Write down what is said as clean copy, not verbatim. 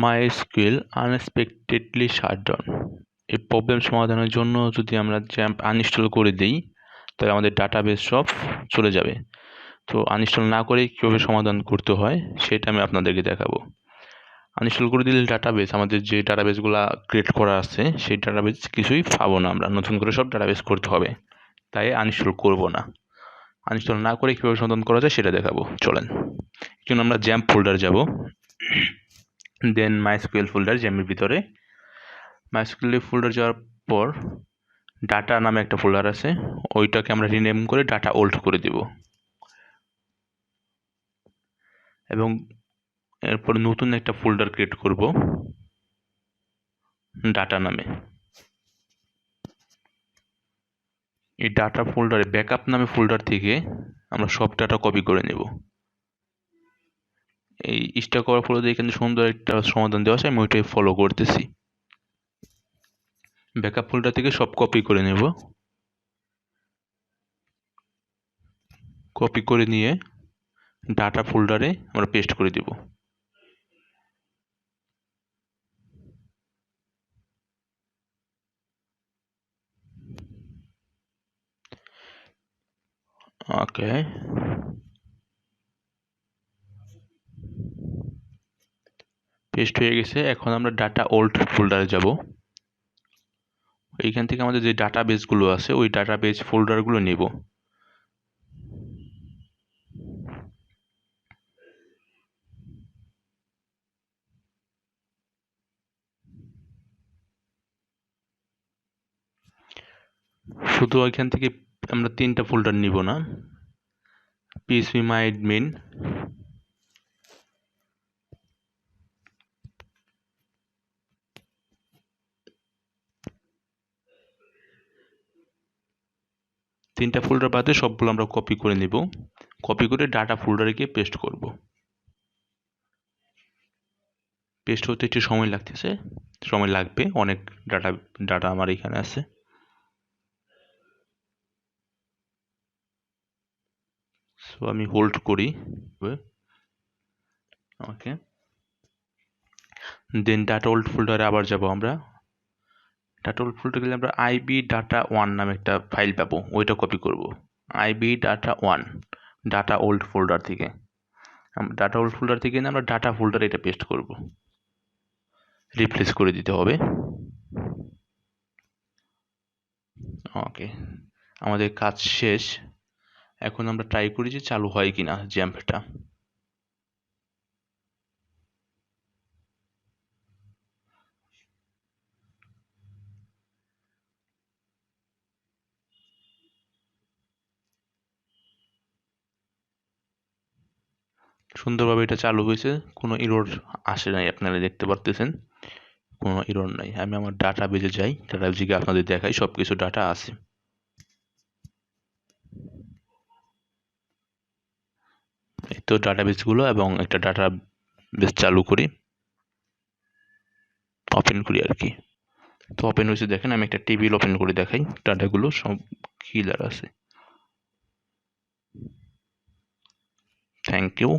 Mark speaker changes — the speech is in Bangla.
Speaker 1: MySQL unexpectedly shutdown. এই প্রবলেম সমাধানের জন্য যদি আমরা XAMPP আনইনস্টল করে দিই তাহলে আমাদের ডাটাবেস সব চলে যাবে। তো আনইনস্টল না করে কীভাবে সমাধান করতে হয় সেটা আমি আপনাদেরকে দেখাবো। আনইনস্টল করে দিলে ডাটাবেস, আমাদের যে ডাটাবেসগুলো ক্রিয়েট করা আছে সেই ডাটাবেস কিছুই পাবো না, আমরা নতুন করে সব ডাটাবেস করতে হবে, তাই আনইনস্টল করব না। আনইনস্টল না করে কীভাবে সমাধান করা যায় সেটা দেখাবো, চলেন। এই জন্য আমরা XAMPP ফোল্ডার যাব, দেন MySQL ফোল্ডার, XAMPP ভিতরে MySQL ফোল্ডার যাওয়ার পর ডাটা নামে একটা ফোল্ডার আছে, ওইটাকে আমরা রিনেম করে ডাটা ওল্ড করে দেব এবং এরপর নতুন একটা ফোল্ডার ক্রিয়েট করব ডাটা নামে। এই ডাটা ফোল্ডারে ব্যাকআপ নামে ফোল্ডার থেকে আমরা সব ডাটা কপি করে নেব। এই স্ট্যাক করার ফলে এখানে সুন্দর একটা সমাধান দেওয়া আছে, আমি ওইটাই ফলো করতেছি। ব্যাকআপ ফোল্ডার থেকে সব কপি করে নেব, কপি করে নিয়ে ডাটা ফোল্ডারে আমরা পেস্ট করে দেব। ওকে, পেস্ট হয়ে গেছে। এখন আমরা ডাটা ওল্ড ফোল্ডারে যাব। এইখান থেকে আমাদের যে ডাটাবেসগুলো আছে ওই ডাটাবেস ফোল্ডারগুলো নেব। শুধু ওইখান থেকে আমরা 3টা ফোল্ডার নিব না, phpmyadmin, তিনটা ফোল্ডার বাদে সবগুলো আমরা কপি করে নেব, কপি করে ডাটা ফোল্ডারে গিয়ে পেস্ট করব। পেস্ট হতে একটু সময় লাগতেছে, সময় লাগবে, অনেক ডাটা আমার এখানে আছে। সো আমি হোল্ড করি, ওকে। দেন ডাটা ওল্ড ফোল্ডারে আবার যাব আমরা। ডাটা ওল্ড ফোল্ডারে গেলে আমরা আইবি ডাটা 1 নামে একটা ফাইল পাবো, ওইটা কপি করব। IB data 1 data old folder থেকে, ডাটা ওল্ড ফোল্ডার থেকে আমরা ডাটা ফোল্ডারে এটা পেস্ট করব, রিপ্লেস করে দিতে হবে। ওকে, আমাদের কাজ শেষ। এখন আমরা ট্রাই করি যে চালু হয় কিনা XAMPPটা। সুন্দরভাবে এটা চালু হয়েছে, কোনো এরর আসে নাই, আপনারা দেখতে পারতেছেন কোনো এরর নাই। আমি আমার ডাটাবেজে যাই, ডাটাবেজে আপনাদের দেখাই সব কিছু ডাটা আছে। এই তো ডাটাবেসগুলো, এবং একটা ডাটাবেস চালু করি, ওপেন করি আর কি। তো ওপেন হয়েছে দেখেন, আমি একটা টেবিল ওপেন করে দেখাই, ডাটাগুলো সব ক্লিয়ার আছে। Thank you.